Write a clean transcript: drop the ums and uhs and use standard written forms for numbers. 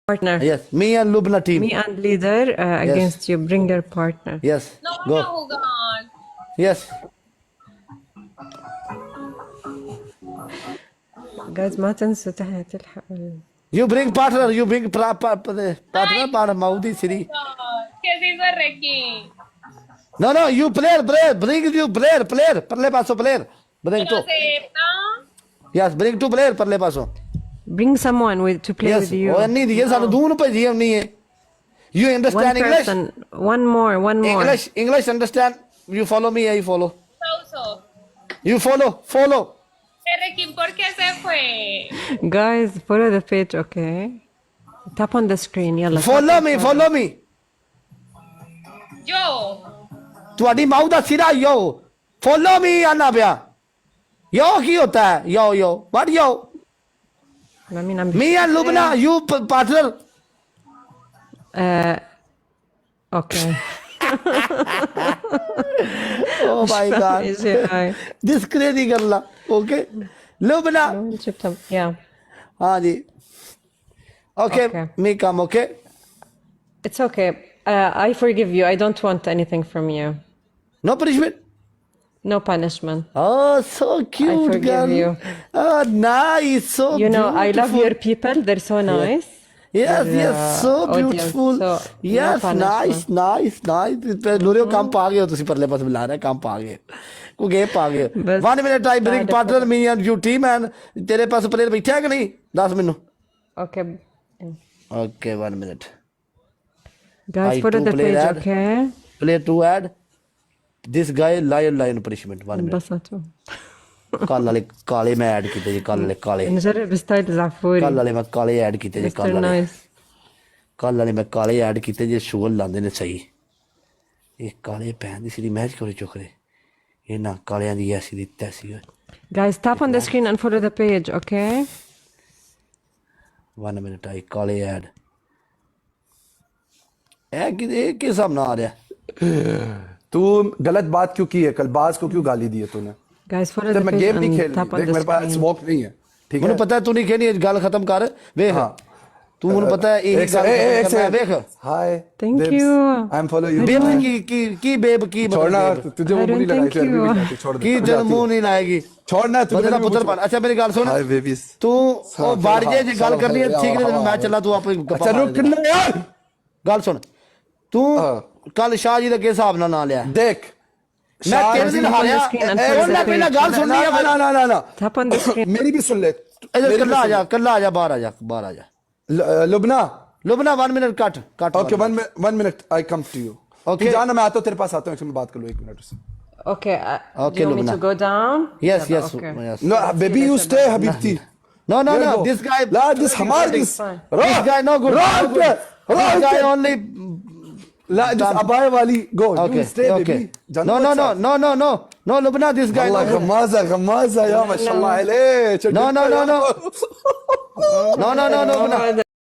partner. Yes, me and Lubna team. Me and leader against you. Bring your partner. Yes, No go. होगा. Yes. Guys ما تنسوا تحت الحق. You bring partner. You bring partner. Maudi Siri. कैसे कर रखी? No, no. You player. Bring you player. Parle paso player. Bring two. से ना Yes, bring two player. Parle paso. Bring someone to play Yes. with you. Oh, नहीं दिए सानू दून भजी हमनी है. You One understand English? person. One more. English understand. You follow me. I follow. so. You follow. Pero Kim, ¿por qué se fue? Guys, follow the page, okay? Tap on the screen. Yalla. Follow me. Yo. ਤੁਹਾਡੀ ਮਾਊ ਦਾ ਸਿਰਾ yo. Follow me ਆਨਾ ਪਿਆ. Yo ਕੀ ਹੋਤਾ ਹੈ? Yo. What yo? I mean, I'm. Me and Lubna, you partner. Okay. Oh my God. Is it high? This crazy girl. Okay. Lubna. Yeah. हाँ जी. Okay. Okay. Me come. Okay. It's okay. I forgive you. I don't want anything from you. No punishment. No punishment. Oh, so cute forgive girl. you. Oh, nice. So You know, I love beautiful. your people. They're so nice. Yes, so audience, beautiful. so Yes, no nice. ਨੂਰਿਓ ਕੰਮ ਪਾ ਗਏ ਹੋ ਤੁਸੀਂ ਪਰਲੇ ਪਾਸੇ ਬੁਲਾ ਰਹੇ ਕੰਮ ਪਾ ਗਏ ਕੋ ਗੇ ਪਾ ਗਏ ਬਸ 1 minute I bring partner me and you team and ਤੇਰੇ ਪਾਸ ਪਲੇਅਰ ਬੈਠਾ ਹੈ ਕਿ ਨਹੀਂ ਦੱਸ ਮੈਨੂੰ Okay. Okay, 1 minute. Guys, I follow do the play page, that. okay? Player 2 add. This guy lion punishment 1 minute. انبسطوا. ਕੱਲ ਵਾਲੇ ਕਾਲੇ ਮੈਂ ਐਡ ਕੀਤੇ ਜੀ ਕੱਲ ਵਾਲੇ ਕਾਲੇ نجرب ستايل زعفوري. ਕੱਲ ਵਾਲੇ ਮੈਂ ਕਾਲੇ ਐਡ ਕੀਤੇ ਜੀ Mr. ਕੱਲ ਵਾਲੇ Nice. ਕੱਲ ਵਾਲੇ ਮੈਂ ਕਾਲੇ ਐਡ ਕੀਤੇ ਜੇ ਸ਼ੋਲ ਲਾਉਂਦੇ ਨੇ ਸਹੀ ਇਹ ਕਾਲੇ ਪੈਣ ਦੀ ਸਿਰੀ ਮੈਚ ਕਰੇ ਚੁੱਕਰੇ ਇਹਨਾਂ ਕਾਲਿਆਂ ਦੀ ਐਸੀ ਦੀ ਤੈਸੀ ਹੋਏ Guys, tap on the screen and follow the page, okay? 1 minute I ਕਾਲੇ ਐਡ ਇਹ किस हिसाब ना आ रहा तू गलत बात क्यों की है कल बाज को क्यों गाली दी है तूने Guys, follow तो the मैं page गेम नहीं and खेल tap on देख the मेरे पास screen. स्मोक नहीं है ठीक ਮੈਨੂੰ है ਪਤਾ ਤੂੰ ਨਹੀਂ ਕਹਿਣੀ ਗੱਲ ਖਤਮ ਕਰ ਵੇਖ हाँ ਤੂੰ ਮੈਨੂੰ ਪਤਾ ਇਹ एक ਗੱਲ एक ਕਰਨਾ ਵੇਖ hi Thank you. I am follow you babe ਕੀ ਬੇਬ ਕੀ छोड़ना ਮਤਲਬ तुझे वो मुंह नहीं लगाई Thank फिर भी you. नहीं छोड़ दे ਕੀ ਜਦ ਮੂੰਹ ਨਹੀਂ ਲਾਏਗੀ छोड़ना तुझे ਬੰਦੇ ਦਾ ਪੁੱਤਰ ਬਣ ਅੱਛਾ ਮੇਰੀ ਗੱਲ ਸੁਣ हाय बेबीज ਤੂੰ ਉਹ ਬਾੜ ਜੇ ਗੱਲ ਕਰਨੀ ਹੈ ਠੀਕ ਨਹੀਂ ਮੈਂ ਚੱਲਾ ਤੂੰ ਆਪੇ अच्छा रुक ना यार ਗੱਲ ਸੁਣ ਤੂੰ ਕੱਲ ਸ਼ਾਹ ਜੀ ਦਾ ਕਿਸ ਹਿਸਾਬ ਨਾਲ ਨਾਂ ਲਿਆ देख मैं तेरे दिन हारिया ਉਹਨਾਂ ਪਹਿਲਾਂ ਗੱਲ ਸੁਣਨੀ ਹੈ ना ना ना ना Tap on the screen. मेरी भी सुन ले ਇਹਦੇ ਕੱਲਾ ਆ ਜਾ ਬਾਹਰ ਆ ਜਾ लुबना ਲੁਬਨਾ 1 ਮਿੰਟ ਕੱਟ okay 1 minute I come to you Okay. Okay जाना मैं आता हूँ तेरे पास आता हूँ मैं बात कर लूँ 1 मिनट उससे Okay. Okay, do you want me Lubna. to go down? yes Okay. No, baby, you stay, Habibti. no Where go? this guy La, this Hamar, this. this guy no good this guy only La, this Abaya wali. Go. okay You stay, okay baby. no lubna this guy Allah, Ghammaza, ya, mashallah, alayh. no lubna